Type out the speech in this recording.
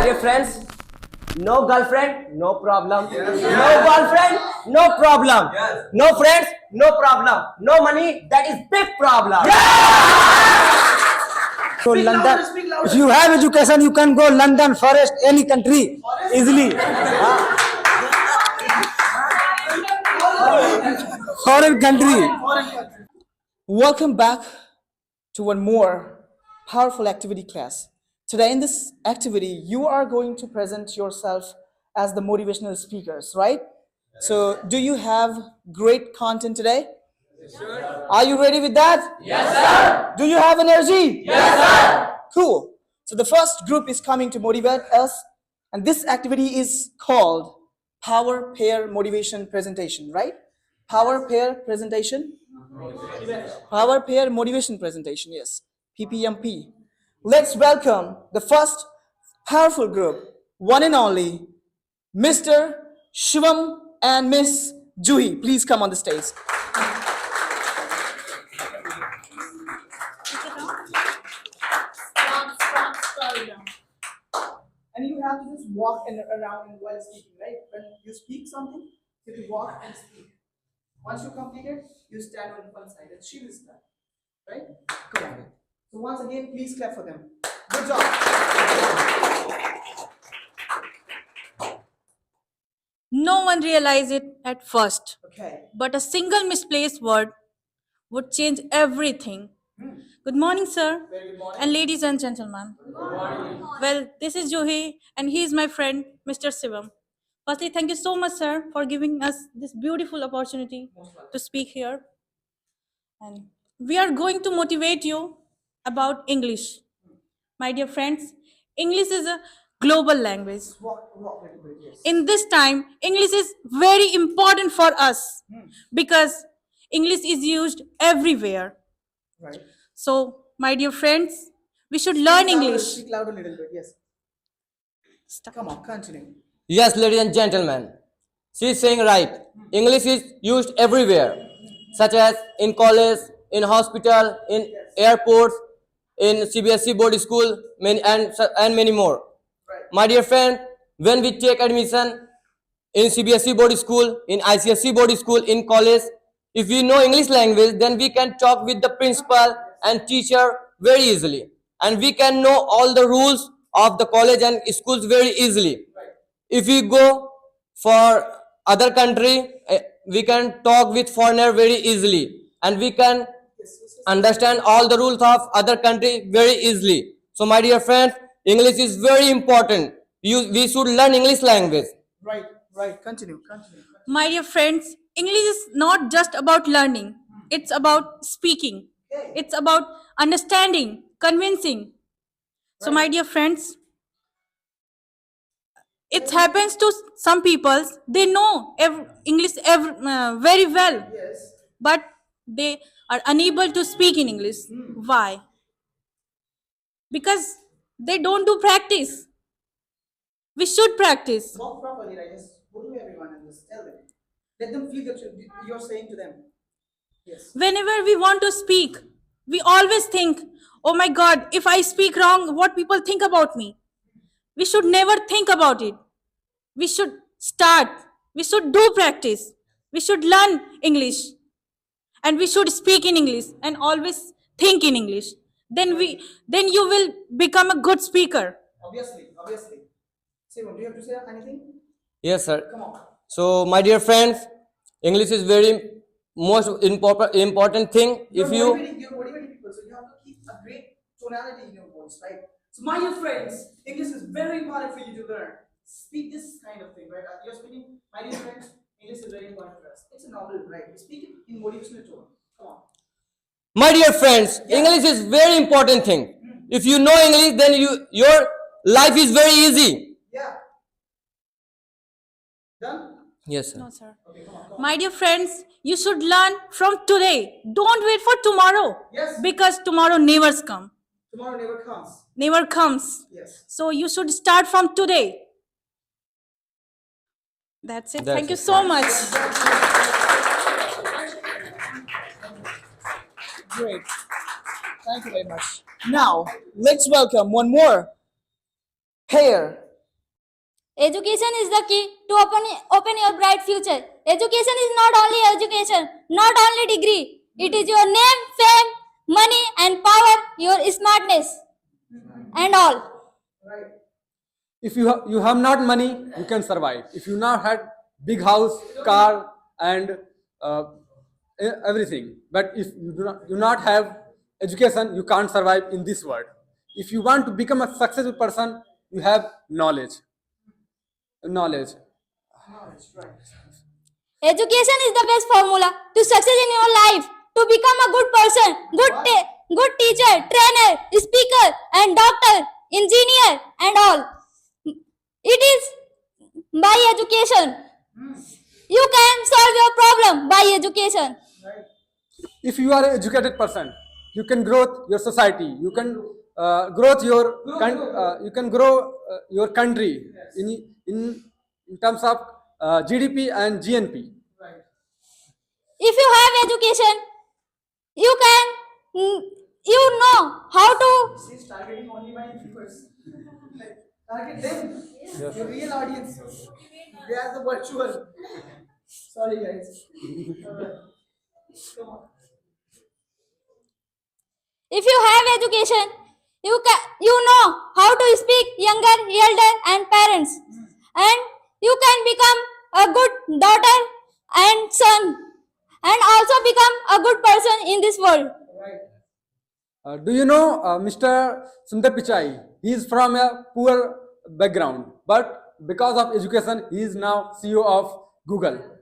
dear friends, no girlfriend, no problem. No girlfriend, no problem. No friends, no problem. No money, that is big problem. So London, if you have education, you can go London, forest, any country easily. Foreign country. Welcome back to one more powerful activity class. Today in this activity, you are going to present yourself as the motivational speakers, right? So, do you have great content today? Yes, sir. Are you ready with that? Yes, sir. Do you have energy? Yes, sir. Cool. So, the first group is coming to motivate us, and this activity is called Power Pair Motivation Presentation, right? Power Pair Presentation? Power Pair Motivation Presentation, yes. PPMP. Let's welcome the first powerful group, one and only, Mr. Shivam and Miss Juhi. Please come on the stage. And you have to just walk around while speaking, right? When you speak something, you have to walk and speak. Once you complete it, you stand on one side and she will stand. Right? Come on. So once again, please clap for them. Good job. No one realized it at first, Okay. but a single misplaced word would change everything. Good morning, sir. Very good morning. And ladies and gentlemen. Well, this is Juhi, and he is my friend, Mr. Sivam. Firstly, thank you so much, sir, for giving us this beautiful opportunity to speak here. And we are going to motivate you about English. My dear friends, English is a global language. Walk a little bit, yes. In this time, English is very important for us because English is used everywhere. Right. So, my dear friends, we should learn English. Speak loud a little bit, yes. Come on, continue. Yes, ladies and gentlemen, she is saying right. English is used everywhere, such as in college, in hospital, in airports, in CBSE board school, and many more. Right. My dear friend, when we take admission in CBSE board school, in ICSE board school, in college, if we know English language, then we can talk with the principal and teacher very easily, and we can know all the rules of the college and schools very easily. If we go for other country, we can talk with foreigner very easily, and we can understand all the rules of other country very easily. So my dear friends, English is very important. We should learn English language. Right, right. Continue. My dear friends, English is not just about learning, it's about speaking, it's about understanding, convincing. So, my dear friends, it happens to some people, they know English very well, Yes. but they are unable to speak in English. Why? Because they don't do practice. We should practice. Walk properly, right? Just go to everyone and just tell them. Let them feel that you're saying to them. Yes. Whenever we want to speak, we always think, oh my God, if I speak wrong, what people think about me? We should never think about it. We should start. We should do practice. We should learn English. And we should speak in English and always think in English. Then you will become a good speaker. Obviously. Simon, do you have to say anything? Yes, sir. Come on. So my dear friends, English is very most important thing. If You're you motivating people, so you have to keep a great tonality in your voice, right? So, my dear friends, English is very important for you to learn. Speak this kind of thing, right? You're speaking, my dear friends, English is very important for us. It's a novel, right? We speak it in motivational tone. Come on. My dear friends, English is very important thing. If you know English, then your life is very easy. Yeah. Done? Yes, sir. No, sir. Okay, come on. My dear friends, you should learn from today. Don't wait for tomorrow. Yes. Because tomorrow never comes. Tomorrow never comes. Never comes. Yes. So you should start from today. That's it. That's Thank you it. so much. Great. Thank you very much. Now, let's welcome one more pair Education is the key to open your bright future. Education is not only education, not only degree. It is your name, fame, money and power, your smartness and all. If you have not money, you can survive. If you now had big house, car, and everything, but if you do not have education, you can't survive in this world. If you want to become a successful person, you have knowledge. Knowledge. Education is the best formula to success in your life, to become a good person, good teacher, trainer, speaker and doctor, engineer and all. It is by education. You can solve your problem by education. If you are an educated person, you can grow your society. You can grow your country in terms of GDP and GNP. If you have education, you can, you know how to. She's targeting only my viewers. Target them. The real audience. They are the virtual. Sorry, guys. Come on. If you have education, you know how to speak younger, elder and parents, and you can become a good daughter and son, and also become a good person in this world. Do you know Mr. Sundar Pichai? He is from a poor background, but because of education, he is now CEO of Google.